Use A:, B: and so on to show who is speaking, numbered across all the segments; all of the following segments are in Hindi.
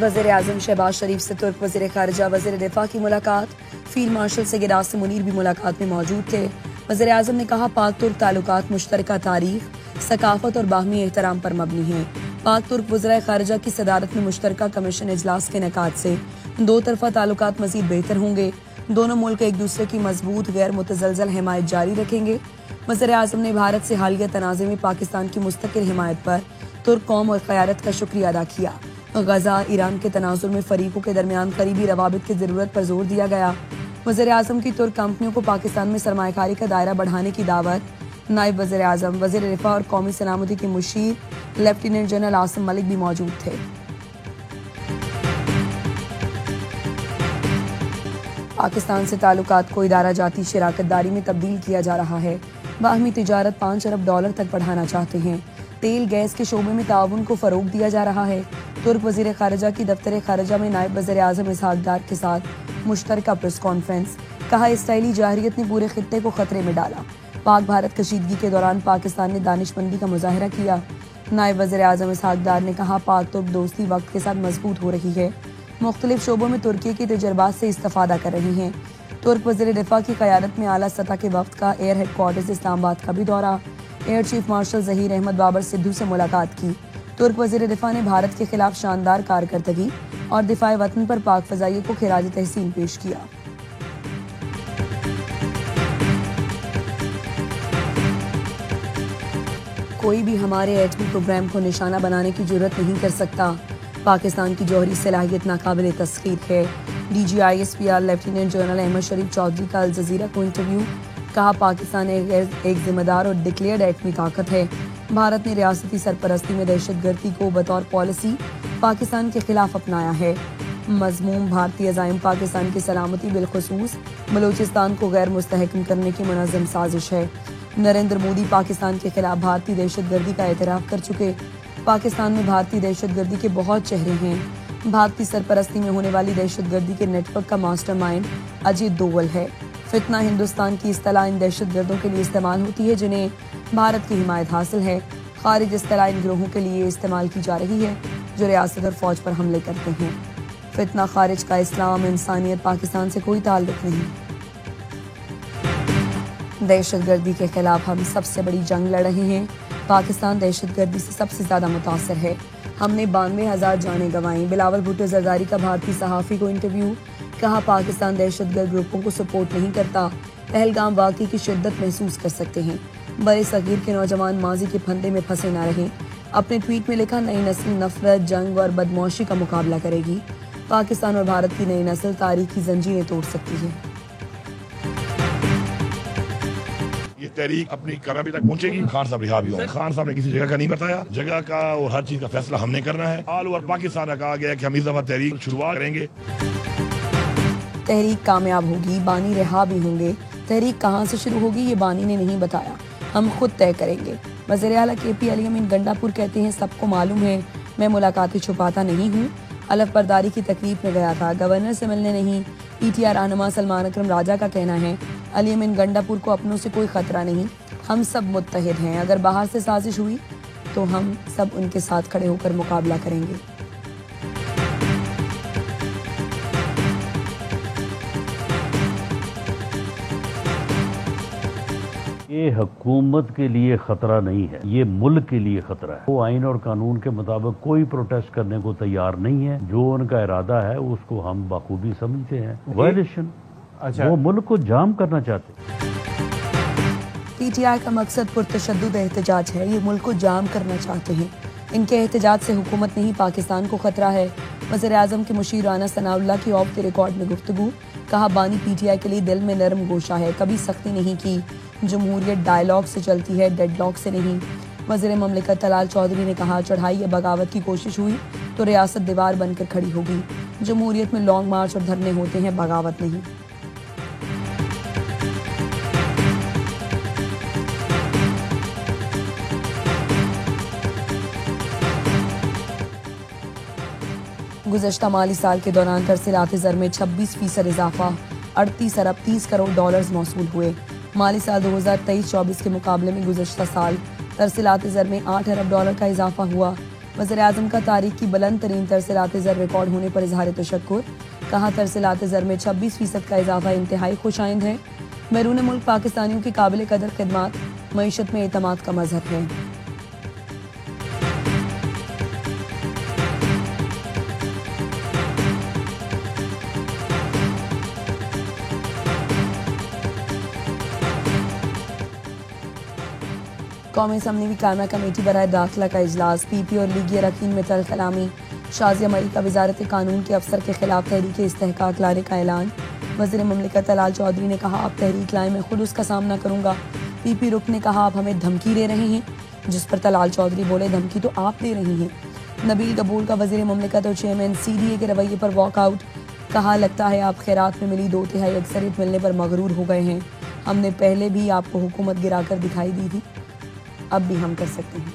A: वज़ीर आज़म शहबाज शरीफ से तुर्क वज़ीर ख़ारिजा वज़ीर दिफ़ा की मुलाकात। फील्ड मार्शल सैयद आसिम मुनीर भी मुलाकात में मौजूद थे। वज़ीर आज़म ने कहा, पाक तुर्क ताल्लुकात मुश्तरका तारीख, सकाफत और बाहमी एहतराम पर मबनी हैं। पाक तुर्क वज़ीर ख़ारिजा की सदारत में मुश्तरका कमीशन इजलास के इनेकाद से दो तरफ़ा ताल्लुकात मज़ीद बेहतर होंगे। दोनों मुल्क एक दूसरे की मजबूत गैर मुतज़लज़ल हिमायत जारी रखेंगे। वज़ीर आज़म ने भारत से हालिया तनाज़े में पाकिस्तान की मुस्तकिल हिमायत पर तुर्क कौम और क़यादत का शुक्रिया अदा किया। गजा ईरान के तनाजुर में फ़रीक़ों के दरमियान करीबी रवाबित की ज़रूरत पर जोर दिया गया। वज़ीर आज़म की तुर्क कंपनियों को पाकिस्तान में सरमायाकारी का दायरा बढ़ाने की दावत। नायब वज़ीर आज़म वज़ीर दिफ़ा और कौमी सलामती के मुशीर लेफ्टिनेंट जनरल आसिम मलिक भी मौजूद थे। पाकिस्तान से ताल्लुकात को इदारा जाती शराकतदारी में तब्दील किया जा रहा है। बाहमी तिजारत $5 अरब तक बढ़ाना चाहते हैं। तेल गैस के शोबे में ताउन को फ़रोग दिया जा रहा है। तुर्क वज़ीर ख़ारिजा की दफ्तर ख़ारिजा में नायब वज़ीर आज़म इसहाक डार के साथ मुश्तरका प्रेस कॉन्फ्रेंस। कहा, इसराइली जाहिरियत ने पूरे खित्ते को खतरे में डाला। पाक भारत कशीदगी के दौरान पाकिस्तान ने दानिशमंदी का मुजाहरा किया। नायब वज़ीर आज़म इसहाक डार ने कहा, पाक तुर्क दोस्ती वक्त के साथ मजबूत हो रही है। मुख्तलिफ शोबों में तुर्की के तजर्बात से इस्तिफादा कर रही हैं। तुर्क वज़ीर दिफ़ा की क़यादत में आला सतह के वफ़द का एयर हेडक्वार्टर्स इस्लामाबाद का भी दौरा। Air chief marshal Zaheer Ahmed Babar Sidhu से मुलाकात की। तुर्क वज़ीर दिफ़ा ने भारत के खिलाफ शानदार कारकर्दगी और दिफ़ाए वतन पर पाक फ़ज़ाइये को खिराज तहसीन पेश किया। कोई भी हमारे एटमी प्रोग्राम को निशाना बनाने की जुर्रत नहीं कर सकता। पाकिस्तान की जौहरी सलाहियत नाकाबिल तस्खीर है। DGISPR लेफ्टिनेंट जनरल अहमद शरीफ चौधरी का अल जज़ीरा को इंटरव्यू। कहा, पाकिस्तान एक जिम्मेदार और डिक्लेयर्ड एटमी ताकत है। भारत ने रियासती सरपरस्ती में दहशतगर्दी को बतौर पॉलिसी पाकिस्तान के खिलाफ अपनाया है। मज़मूम भारतीय अज़ाइम पाकिस्तान की सलामती बिलखुसूस बलूचिस्तान को गैर मुस्तहकम करने की मुनज़्ज़म साजिश है। नरेंद्र मोदी पाकिस्तान के खिलाफ भारतीय दहशतगर्दी का एतराफ़ कर चुके। पाकिस्तान में भारतीय दहशतगर्दी के बहुत चेहरे हैं। भारतीय सरपरस्ती में होने वाली दहशतगर्दी के नेटवर्क का मास्टरमाइंड अजीत दोवल है। फितना हिंदुस्तान की इस्तिलाह इन दहशतगर्दों के लिए इस्तेमाल होती है जिन्हें भारत की हिमायत हासिल है। खारिज इस्तिलाह इन गिरोहों के लिए इस्तेमाल की जा रही है जो रियासत और फौज पर हमले करते हैं। फितना खारिज का इस्लाम इंसानियत पाकिस्तान से कोई ताल्लुक नहीं। दहशतगर्दी के खिलाफ हम सबसे बड़ी जंग लड़ रहे हैं। पाकिस्तान दहशतगर्दी से सबसे ज्यादा मुतासर है। हमने 92,000 जानें गंवाई। बिलावल भुट्टो जरदारी का भारतीय सहाफ़ी को इंटरव्यू। कहा, पाकिस्तान दहशतगर्द ग्रुपों को सपोर्ट नहीं करता। पहलगाम वाक़ई की शिद्दत महसूस कर सकते हैं। बड़े सगीर के नौजवान माजी के फंदे में फंसे ना रहें। अपने ट्वीट में लिखा, नई नस्ल नफरत, जंग और बदमाशी का मुकाबला करेगी। पाकिस्तान और भारत की नई नस्ल तारीख की जंजीरें तोड़ सकती है।
B: ये तहरीक अपनी कामयाबी तक पहुंचेगी। खान साहब रिहा भी होंगे। खान साहब ने किसी जगह का नहीं बताया। जगह का और हर चीज का फैसला हमने करना है। ऑल ओवर पाकिस्तान का कहा गया कि हम इस दफा तहरीक शुरुआत करेंगे।
A: तहरीक कामयाब होगी, बानी रिहा भी होंगे। तहरीक कहाँ से शुरू होगी ये बानी ने नहीं बताया, हम खुद तय करेंगे। वज़ीर आला KP अली अमीन गंडापुर कहते हैं, सबको मालूम है मैं मुलाकातें छुपाता नहीं हूँ। अलफ बरदारी की तकरीब में गया था, गवर्नर से मिलने नहीं। PTI रहनुमा सलमान अकरम राजा का कहना है, अली अमीन गंडापुर को अपनों से कोई खतरा नहीं, हम सब मुत्तहिद हैं। अगर बाहर से साजिश हुई तो हम सब उनके साथ खड़े होकर मुकाबला करेंगे।
C: ये हुकूमत के लिए खतरा नहीं है, ये मुल्क के लिए खतरा है। वो आइन और कानून के मुताबिक कोई प्रोटेस्ट करने को तैयार नहीं है। जो उनका इरादा है उसको हम बखूबी समझते हैं वायलेशन। अच्छा, वो मुल्क को जाम करना चाहते हैं।
A: PTI का मकसद पुरतशद्दुद एहतजाज है। ये मुल्क को जाम करना चाहते हैं। इनके एहतजाज से हुकूमत नहीं पाकिस्तान को खतरा है। वज़ीर आज़म के मुशीर राना सनाउल्लाह की ऑफ द रिकॉर्ड में गुफ्तगू। कहा, बानी PTI के लिए दिल में नरम गोशा है, कभी सख्ती नहीं की। जमहूरियत डायलॉग से चलती है, डेडलॉक से नहीं। वज़ीर ममलिकत तलाल चौधरी ने कहा, चढ़ाई या बगावत की कोशिश हुई तो रियासत दीवार बनकर खड़ी होगी। जमहूरियत में लॉन्ग मार्च और धरने होते हैं, बगावत नहीं। गुज़श्ता माली साल के दौरान तरसीलात ज़र में 26% इजाफा, 38 अरब 30 करोड़ डॉलर्स मौसूल हुए। माली साल 2023-24 के मुकाबले में गुज़श्ता साल तरसीलात ज़र में 8 अरब डॉलर का इजाफा हुआ। वज़ीर-ए-आज़म का तारीख की बुलंद तरीन तरसीलात ज़र रिकॉर्ड होने पर इजहार तशक्कुर। कहा तरसीलात ज़र में 26% का इजाफा इंतहाई खुशाइंद है। बैरून मुल्क पाकिस्तानियों की काबिल कदर खिदमात मईशत में एतमाद का मजहर है। कौमी असम्बली कायमा कमेटी बराए दाखिला का इजलास। पीपी और लीगी अरकान में तल कलामी। शाजिया मलिक का वजारत कानून के अफसर के खिलाफ तहरीक इस्तेहकाक लाने का ऐलान। वज़ीर मुमलिकत तलाल चौधरी ने कहा आप तहरीक लाएं, मैं खुद उसका सामना करूंगा। पीपी रुक ने कहा आप हमें धमकी दे रहे हैं, जिस पर तलाल चौधरी बोले धमकी तो आप दे रही हैं। नबील कबूल का वज़ीर मुमलिकत और चेयरमैन CDA के रवैये पर वॉकआउट। कहा लगता है आप खैरात में मिली 2/3 अक्सरियत मिलने पर मगरूर हो गए हैं। हमने पहले भी आपको हुकूमत गिराकर दिखाई दी थी, अब भी हम कर सकते हैं।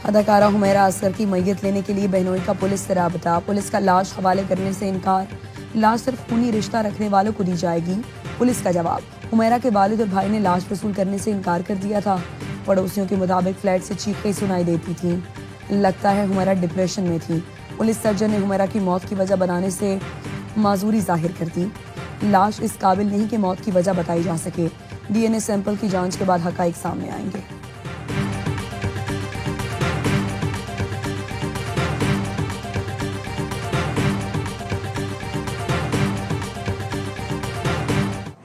A: अदाकारा हुमैरा असगर की मैयत लेने के लिए बहनोई का पुलिस से राबता। पुलिस का लाश हवाले करने से इनकार। लाश सिर्फ खूनी रिश्ता रखने वालों को दी जाएगी, पुलिस का जवाब। हुमैरा के वालिद और भाई ने लाश वसूल करने से इनकार कर दिया था। पड़ोसियों के मुताबिक फ्लैट से चीखें सुनाई देती थीं। लगता है हुमैरा डिप्रेशन में थी। पुलिस सर्जन ने हुमैरा की मौत की वजह बनाने से माजूरी जाहिर कर दी। लाश इस काबिल नहीं कि मौत की वजह बताई जा सके। DNA सैंपल की जांच के बाद हकाइक सामने आएंगे।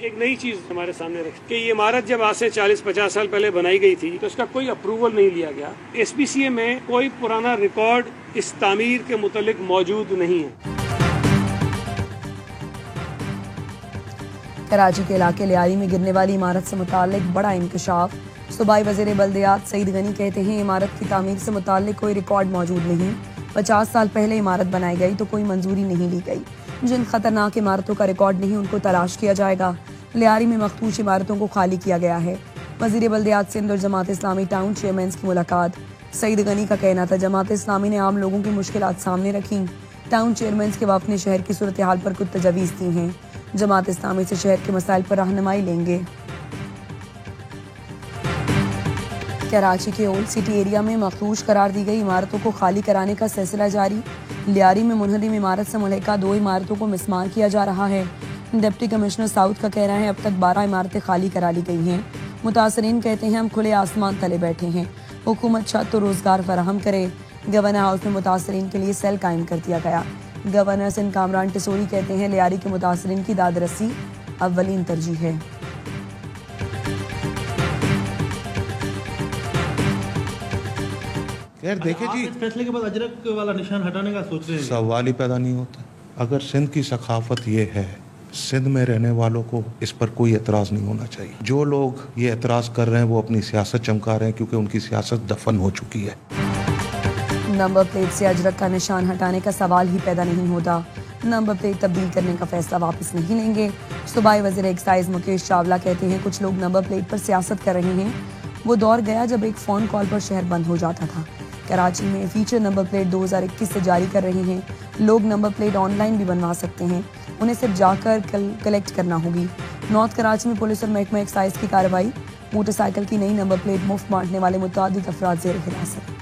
D: एक नई चीज हमारे सामने रखी कि ये इमारत जब आज से 40-50 साल पहले बनाई गई थी तो इसका कोई अप्रूवल नहीं लिया गया। SPCA में कोई पुराना रिकॉर्ड इस तामीर के मुतालिक मौजूद नहीं है।
A: कराची के इलाके लियारी में गिरने वाली इमारत से मुताल्लिक बड़ा इंकशाफ। सूबाई वज़ीर बल्दियात सईद गनी कहते हैं इमारत की तामीर से मुताल्लिक कोई रिकॉर्ड मौजूद नहीं। 50 साल पहले इमारत बनाई गई तो कोई मंजूरी नहीं ली गई। जिन खतरनाक इमारतों का रिकॉर्ड नहीं उनको तलाश किया जाएगा। लियारी में मखदूश इमारतों को खाली किया गया है। वज़ीर बल्दियात सिंध और जमात इस्लामी टाउन चेयरमैन की मुलाकात। सईद गनी का कहना था जमात इस्लामी ने आम लोगों की मुश्किलात सामने रखी। टाउन चेयरमैन के वफ़द ने शहर की सूरत हाल पर कुछ तजवीज़ दी हैं। जमात इस्लामी से शहर के मसाइल पर रहनुमाई लेंगे। कराची के ओल्ड सिटी एरिया में मखदूश करार दी गई इमारतों को खाली कराने का सिलसिला जारी। लियारी में मुनहदिम इमारत से मुल्हिका 2 इमारतों को मिसमार किया जा रहा है। डिप्टी कमिश्नर साउथ का कहना है अब तक 12 इमारतें खाली करा ली गई हैं। मुतासरीन कहते हैं हम खुले आसमान तले बैठे हैं, हुकूमत छत तो रोजगार फराहम करे। गवर्नर हाउस में मुतासरीन के लिए सेल कायम कर दिया गया। गवर्नर सिंध कामरान टिसोरी कहते हैं लियारी के मुतासरीन की दादरसी अव्वलीन तरजीह है।
E: खैर देखे जी,
F: इस फैसले के बाद अजरक वाला निशान हटाने का सोच रहे हैं?
E: सवाल ही पैदा नहीं होता। अगर सिंध की सखाफत ये है, सिंध में रहने वालों को इस पर कोई एतराज नहीं होना चाहिए। जो लोग ये एतराज कर रहे हैं वो अपनी सियासत चमका रहे हैं, क्योंकि उनकी सियासत दफन हो चुकी है।
A: नंबर प्लेट से अजरक का निशान हटाने का सवाल ही पैदा नहीं होता। नंबर प्लेट तब्दील करने का फैसला वापस नहीं लेंगे। सूबाई वज़ीर एक्साइज मुकेश चावला कहते हैं कुछ लोग नंबर प्लेट पर सियासत कर रहे हैं। वो दौर गया जब एक फ़ोन कॉल पर शहर बंद हो जाता था। कराची में फीचर नंबर प्लेट 2021 से जारी कर रहे हैं। लोग नंबर प्लेट ऑनलाइन भी बनवा सकते हैं, उन्हें सिर्फ जाकर कलेक्ट करना होगी। नॉर्थ कराची में पुलिस और महकमा एक्साइज की कार्रवाई। मोटरसाइकिल की नई नंबर प्लेट मुफ्त बांटने वाले मुतअद्दिद अफराद ज़ेर हिरासत।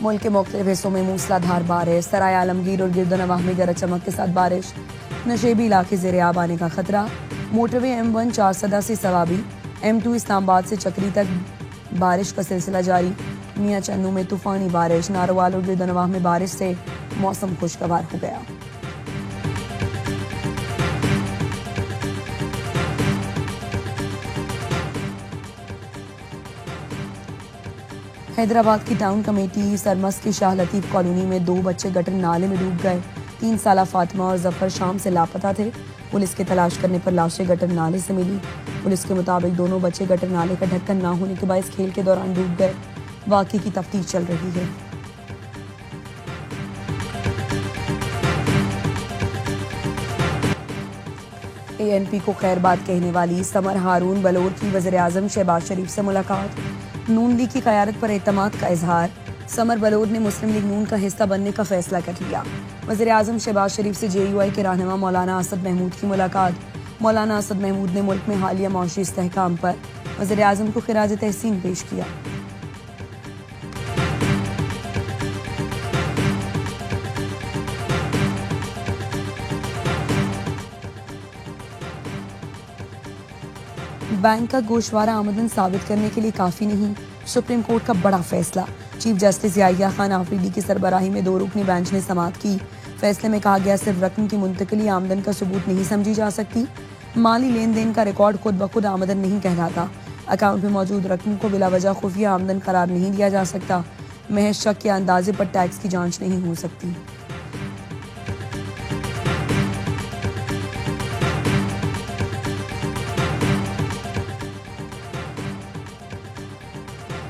A: मुल्क के मुख्तलिफ हिस्सों में मूसलाधार बारिश। सराय आलमगीर और गिरदनवाह में गरज चमक के साथ बारिश। नशेबी इलाके ज़ेर आब आने का खतरा। मोटरवे M1 चारसदा से सवाबी, M2 इस्लामाबाद से चक्री तक बारिश का सिलसिला जारी। मियाँ चन्नू में तूफानी बारिश। नारोवाल और गिरदनवाह में बारिश से मौसम खुशगवार हो गया। हैदराबाद की टाउन कमेटी सरमस की शाह लतीफ़ कॉलोनी में 2 बच्चे गटर नाले में डूब गए। 3 साला फातिमा और जफर शाम से लापता थे। पुलिस के तलाश करने पर लाशें गटर नाले से मिली। पुलिस के मुताबिक दोनों बच्चे गटर नाले का ढक्कन ना होने के बायस खेल के दौरान डूब गए। वाक़ई की तफ्तीश चल रही है। ANP को खैरबाद कहने वाली समर हारून बलोर की वज़ीर-ए-आज़म शहबाज शरीफ से मुलाकात, नून लीग की क़यादत पर एतमाद का इजहार। समर बलोर ने मुस्लिम लीग नून का हिस्सा बनने का फैसला कर लिया। वज़ीर-ए-आज़म शहबाज शरीफ से JUI के रहनुमा मौलाना असद महमूद की मुलाकात। मौलाना असद महमूद ने मुल्क में हालिया मौशी इस्तेहकाम पर वज़ीर-ए-आज़म को खिराज तहसीन पेश किया। बैंक का गोशवारा आमदन साबित करने के लिए काफ़ी नहीं, सुप्रीम कोर्ट का बड़ा फैसला। चीफ जस्टिस याहिया खान आफरीदी की सरबराही में 2 रुकनी बेंच ने समाअत की। फैसले में कहा गया सिर्फ रकम की मुंतकिली आमदन का सबूत नहीं समझी जा सकती। माली लेन देन का रिकॉर्ड खुद ब खुद आमदन नहीं कहलाता। अकाउंट में मौजूद रकम को बिलावजह खुफिया आमदन करार नहीं दिया जा सकता। महज शक के अंदाजे पर टैक्स की जांच नहीं हो सकती।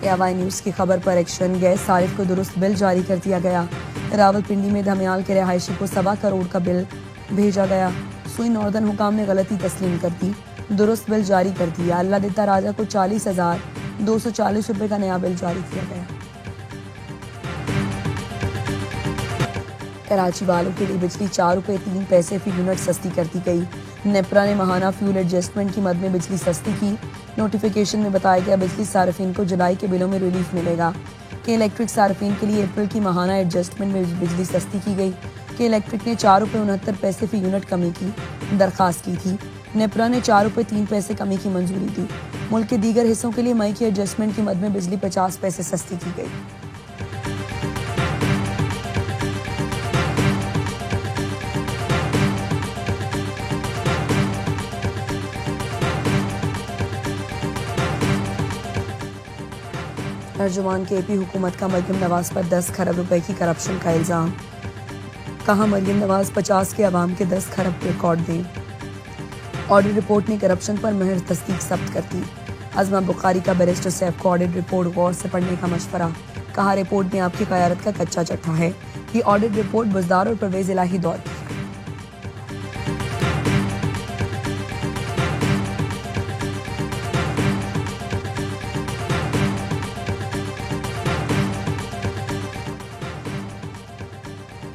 A: AY न्यूज़ की खबर पर एक्शन, गैस सारिफ को दुरुस्त बिल जारी कर दिया गया। रावलपिंडी में धमियाल के रिहायशी को 1.25 करोड़ का बिल भेजा गया। सुई नॉर्दर्न हुकाम ने गलती तस्लीम कर दी, दुरुस्त बिल जारी कर दिया। अल्लाह दिता राजा को 40,240 रुपए का नया बिल जारी किया गया। कराची वालों के लिए बिजली 4 रुपए 3 पैसे फी यूनिट सस्ती कर दी गई। नेपरा ने माहाना फ्यूल एडजस्टमेंट की मद में बिजली सस्ती की। नोटिफिकेशन में बताया गया बिजली सार्फिन को जुलाई के बिलों में रिलीफ मिलेगा। के इलेक्ट्रिक सार्फिन के लिए अप्रैल की माहाना एडजस्टमेंट में बिजली सस्ती की गई। के इलेक्ट्रिक ने 4 रुपए 69 पैसे फी यूनिट कमी की दरखास्त की थी। नेपरा ने 4 रुपए 3 पैसे कमी की मंजूरी दी। मुल्क के दीगर हिस्सों के लिए मई की एडजस्टमेंट की मद में बिजली 50 पैसे सस्ती की गई। तर्जुमान के AP हुकूमत का मरियम नवाज पर 10 खरब रुपए की करप्शन का इल्ज़ाम। कहा मरियम नवाज 50 के अवाम के 10 खरब रिकॉर्ड दें। ऑडिट रिपोर्ट ने करप्शन पर महज तस्दीक सब्त कर दी। अज़मा बुखारी का बैरिस्टर सैफ को ऑडिट रिपोर्ट गौर से पढ़ने का मशवरा। कहा रिपोर्ट में आपकी क़यादत का कच्चा चट्टा है। ये ऑडिट रिपोर्ट बुज़दार और परवेज़ इलाही दौर की है।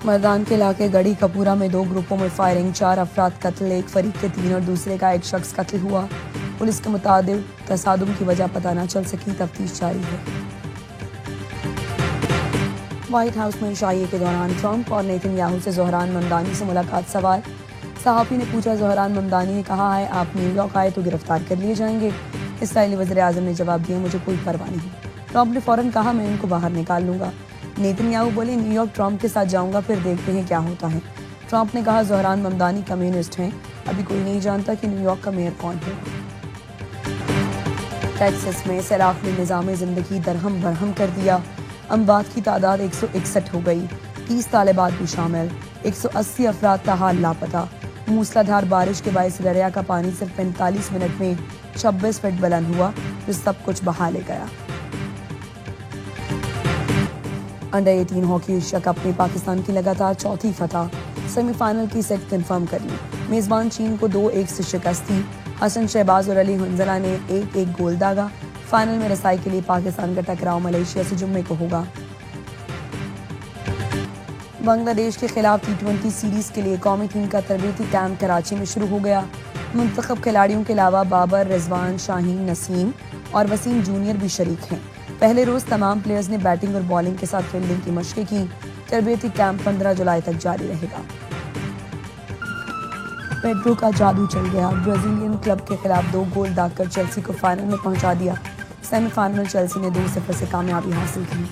A: मर्दान के इलाके गढ़ी कपूरा में 2 ग्रुपों में फायरिंग, 4 अफराद कत्ल, एक फरीक के 3 और दूसरे का एक शख्स कत्ल हुआ। पुलिस के मुताबिक तसादुम की वजह पता न चल सकी, तफ्तीश जारी है। व्हाइट हाउस में इशाइये के दौरान ट्रंप और नेतन्याहू से ज़ोहरान ममदानी से मुलाकात सवाल। सहाफ़ी ने पूछा, ज़ोहरान ममदानी ने कहा है आप न्यूयॉर्क आए तो गिरफ्तार कर लिए जाएंगे। इसराइली वज़ीर-ए-आज़म ने जवाब दिया, मुझे कोई परवाह नहीं। ट्रंप ने फ़ौरन कहा, मैं उनको बाहर निकाल लूंगा। नेतन्याहू बोले, न्यूयॉर्क ट्रंप के साथ जाऊंगा, फिर देखते हैं क्या होता है। ट्रंप ने कहा, ज़ोहरान ममदानी कम्युनिस्ट हैं, अभी कोई नहीं जानता कि न्यूयॉर्क का मेयर कौन है। टेक्सास में सैलाब ने निज़ाम ज़िंदगी दरहम बरहम कर दिया। अमवात की तादाद 161 हो गई, 30 तालिबात भी शामिल। 180 अफराद का हाल लापता। मूसलाधार बारिश के बायस दरिया का पानी सिर्फ 45 मिनट में 26 फीट बुलंद हुआ, जो सब कुछ बहा ले गया। अंडर 18 हॉकी एशिया कप में पाकिस्तान की लगातार चौथी फतह। सेमीफाइनल की सेट कंफर्म कर ली। मेज़बान चीन को 2-1 से शिकस्त दी। हसन शहबाज और अली हंजला ने 1-1 गोल दागा। फाइनल में रसाई के लिए पाकिस्तान का टकराव मलेशिया से जुम्मे को होगा। बांग्लादेश के खिलाफ T20 सीरीज के लिए कौमी टीम का तरबीती कैंप कराची में शुरू हो गया। मुंतखब खिलाड़ियों के अलावा बाबर, रिजवान, शाहीन, नसीम और वसीम जूनियर भी शरीक हैं। पहले रोज तमाम प्लेयर्स ने बैटिंग और बॉलिंग के साथ फील्डिंग की मशक़ें की। तरबीती कैंप 15 जुलाई तक जारी रहेगा। पेड्रो का जादू चल गया। ब्राजीलियन क्लब के खिलाफ 2 गोल दागकर चेल्सी को फाइनल में पहुंचा दिया। सेमीफाइनल में चेल्सी ने 2-0 से कामयाबी हासिल की।